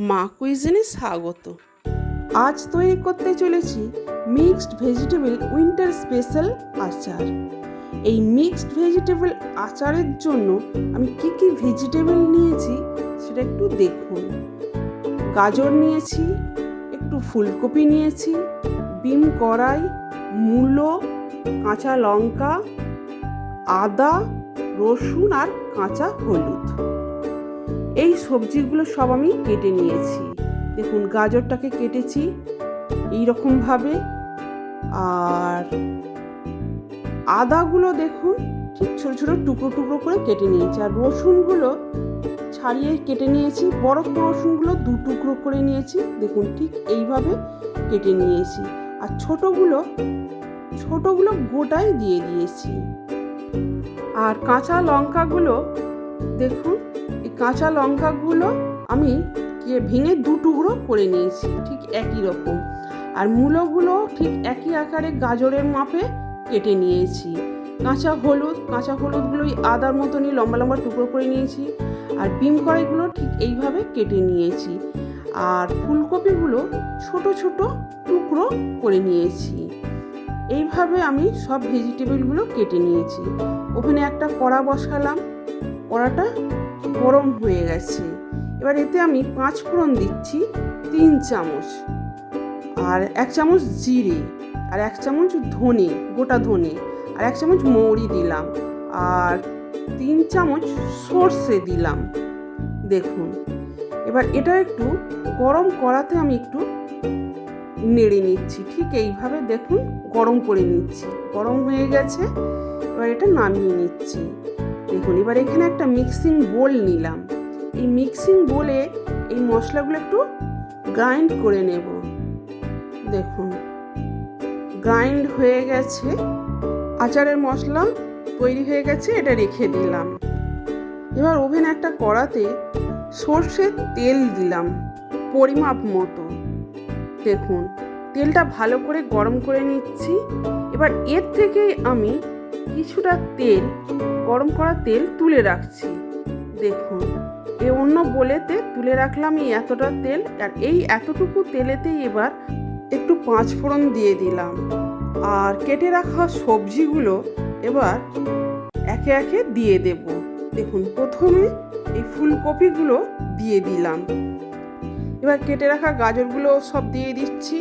মা কুইজিনে স্বাগত। আজ তৈরি করতে চলেছি মিক্সড ভেজিটেবল উইন্টার স্পেশাল আচার। এই মিক্সড ভেজিটেবল আচারের জন্য আমি কি কি ভেজিটেবল নিয়েছি সেটা একটু দেখুন। গাজর নিয়েছি, একটু ফুলকপি নিয়েছি, বিম কড়াই, মূলো, কাঁচা লঙ্কা, আদা, রসুন আর কাঁচা হলুদ। এই সবজিগুলো সব আমি কেটে নিয়েছি। দেখুন গাজরটাকে কেটেছি এইরকমভাবে, আর আদাগুলো দেখুন ঠিক ছোটো ছোটো টুকরো টুকরো করে কেটে নিয়েছি, আর রসুনগুলো ছাড়িয়ে কেটে নিয়েছি। বড় রসুনগুলো 2 টুকরো করে নিয়েছি, দেখুন ঠিক এইভাবে কেটে নিয়েছি। আর ছোটোগুলো গোটাই দিয়ে দিয়েছি। আর কাঁচা লঙ্কাগুলো দেখুন, এই কাঁচা লঙ্কাগুলো আমি ভেঙে 2 টুকরো করে নিয়েছি ঠিক একই রকম। আর মূলোগুলো ঠিক একই আকারে গাজরের মাপে কেটে নিয়েছি। কাঁচা হলুদগুলো আদার মতনই লম্বা লম্বা টুকরো করে নিয়েছি। আর বিম কড়াইগুলো ঠিক এইভাবে কেটে নিয়েছি। আর ফুলকপিগুলো ছোট ছোট টুকরো করে নিয়েছি। এইভাবে আমি সব ভেজিটেবলগুলো কেটে নিয়েছি। ওভেনে একটা কড়া বসালাম, কড়াটা গরম হয়ে গেছে। এবার এতে আমি পাঁচফোড়ন দিচ্ছি 3 চামচ, আর 1 চামচ জিরে, আর 1 চামচ ধনে, গোটা ধনে, আর 1 চামচ মৌরি দিলাম, আর 3 চামচ সর্ষে দিলাম। দেখুন এবার এটা একটু গরম কড়াতে আমি একটু নেড়ে নিচ্ছি। ঠিক এইভাবে দেখুন গরম করে নিচ্ছি। গরম হয়ে গেছে, এবার এটা নামিয়ে নিচ্ছি। দেখুন এবার এখানে একটা মিক্সিং বোল নিলাম। এই মিক্সিং বোলে এই মশলাগুলো একটু গ্রাইন্ড করে নেব। দেখুন গ্রাইন্ড হয়ে গেছে, আচারের মশলা তৈরি হয়ে গেছে, এটা রেখে দিলাম। এবার ওভেনে একটা কড়াতে সর্ষের তেল দিলাম পরিমাপ মতো। দেখুন তেলটা ভালো করে গরম করে নিচ্ছি। এবার এর থেকে আমি কিছুটা তেল, গরম করা তেল তুলে রাখছি। দেখুন অন্য বলেতে তুলে রাখলাম এই এতটা তেল। আর এই এতটুকু তেলেতেই এবার একটু পাঁচফোড়ন দিয়ে দিলাম। আর কেটে রাখা সবজিগুলো এবার একে একে দিয়ে দেব। দেখুন প্রথমে এই ফুলকপিগুলো দিয়ে দিলাম। এবার কেটে রাখা গাজরগুলো সব দিয়ে দিচ্ছি,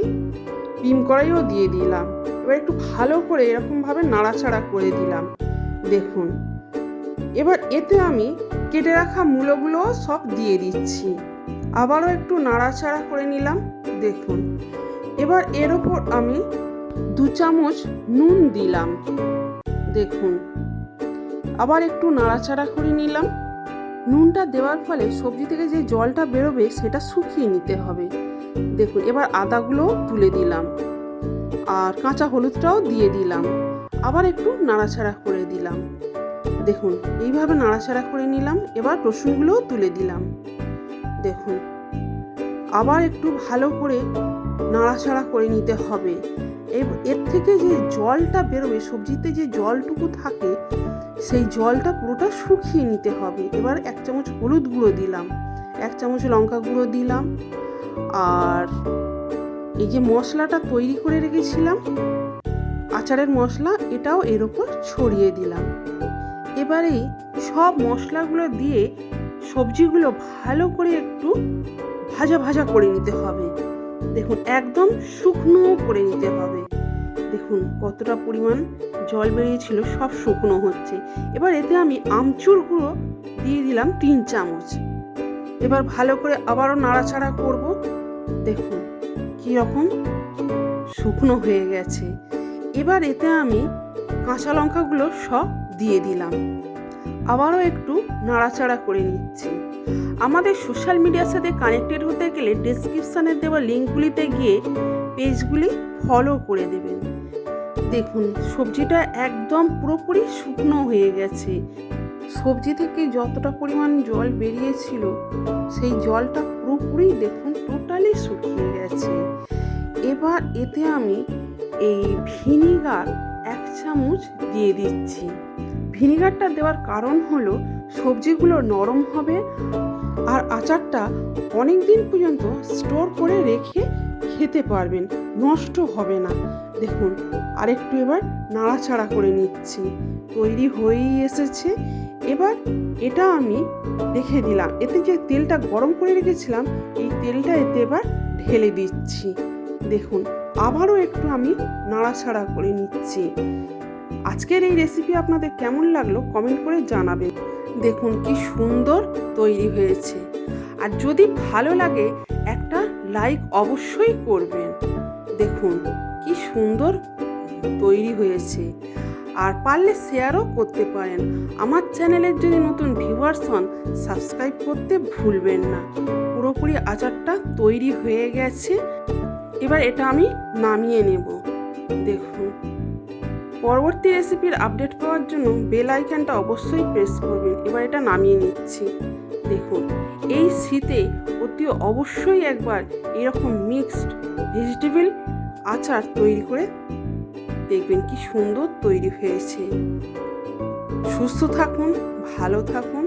বিম কড়াইও দিয়ে দিলাম। এবার একটু ভালো করে এরকমভাবে নাড়াচাড়া করে দিলাম। দেখুন এবার এতে আমি কেটে রাখা মূলোগুলো সব দিয়ে দিচ্ছি, আবারও একটু নাড়াচাড়া করে নিলাম। দেখুন এবার এর ওপর আমি 2 চামচ নুন দিলাম। দেখুন আবার একটু নাড়াচাড়া করে নিলাম। নুনটা দেওয়ার ফলে সবজি থেকে যে জলটা বেরোবে সেটা শুকিয়ে নিতে হবে। দেখুন এবার আদাগুলো তুলে দিলাম, আর কাঁচা হলুদটাও দিয়ে দিলাম, আবার একটু নাড়াচাড়া করে দিলাম। দেখুন এইভাবে নাড়াচাড়া করে নিলাম। এবার রসুনগুলোও তুলে দিলাম। দেখুন আবার একটু ভালো করে নাড়াচাড়া করে নিতে হবে। এর থেকে যে জলটা বেরোবে, সবজিতে যে জলটুকু থাকে সেই জলটা পুরোটা শুকিয়ে নিতে হবে। এবার 1 চামচ হলুদ গুঁড়ো দিলাম, 1 চামচ লঙ্কা গুঁড়ো দিলাম, আর এই যে মশলাটা তৈরি করে রেখেছিলাম আচারের মশলা, এটাও এর ওপর ছড়িয়ে দিলাম। এবারে সব মশলাগুলো দিয়ে সবজিগুলো ভালো করে একটু ভাজা ভাজা করে নিতে হবে। দেখুন একদম শুকনো করে নিতে হবে। দেখুন কতটা পরিমাণ জল বেরিয়েছিল, সব শুকনো হচ্ছে। এবার এতে আমি আমচুর গুঁড়ো দিয়ে দিলাম 3 চামচ। এবার ভালো করে আবারও নাড়াচাড়া করব। দেখুন কীরকম শুকনো হয়ে গেছে। এবার এতে আমি কাঁচা লঙ্কাগুলো সব দিয়ে দিলাম, আবারও একটু নাড়াচাড়া করে নিচ্ছি। আমাদের সোশ্যাল মিডিয়ার সাথে কানেক্টেড হতে গেলে ডেসক্রিপশানে দেওয়া লিঙ্কগুলিতে গিয়ে পেজগুলি ফলো করে দেবেন। দেখুন সবজিটা একদম পুরোপুরি শুকনো হয়ে গেছে। সবজি থেকে যতটা পরিমাণ জল বেরিয়েছিল সেই জলটা পুরোপুরি দেখুন টোটালি শুকিয়ে গেছে। এবার এতে আমি এই ভিনিগার 1 চামচ দিয়ে দিচ্ছি। ভিনিগারটা দেওয়ার কারণ হলো সবজিগুলো নরম হবে, আর আচারটা অনেক দিন পর্যন্ত স্টোর করে রেখে খেতে পারবেন, নষ্ট হবে না। দেখুন আরেকটু এবার নাড়াচাড়া করে নিচ্ছি, তৈরি হয়েই এসেছে। এবার এটা আমি রেখে দিলাম, এতে যে তেলটা গরম করে রেখেছিলাম এই তেলটা এতে এবার ঢেলে দিচ্ছি। দেখুন আবারও একটু আমি নাড়াচাড়া করে নিচ্ছি। আজকের এই রেসিপি আপনাদের কেমন লাগলো কমেন্ট করে জানাবেন। দেখুন কি সুন্দর তৈরি হয়েছে। আর যদি ভালো লাগে একটা লাইক অবশ্যই করবেন। দেখুন কি সুন্দর তৈরি হয়েছে। আর পারলে শেয়ারও করতে পারেন। আমার চ্যানেলের যদি নতুন ভিউয়ার্স হন সাবস্ক্রাইব করতে ভুলবেন না। পুরোপুরি আচারটা তৈরি হয়ে গেছে। এবার এটা আমি নামিয়ে নেব। দেখুন পরবর্তী রেসিপির আপডেট পাওয়ার জন্য বেল আইকনটা অবশ্যই প্রেস করবেন। এবার এটা নামিয়ে নিচ্ছি। দেখুন এই শীতে অতি অবশ্যই একবার এরকম মিক্সড ভেজিটেবল আচার তৈরি করে দেখবেন কি সুন্দর তৈরি হয়েছে। সুস্থ থাকুন, ভালো থাকুন।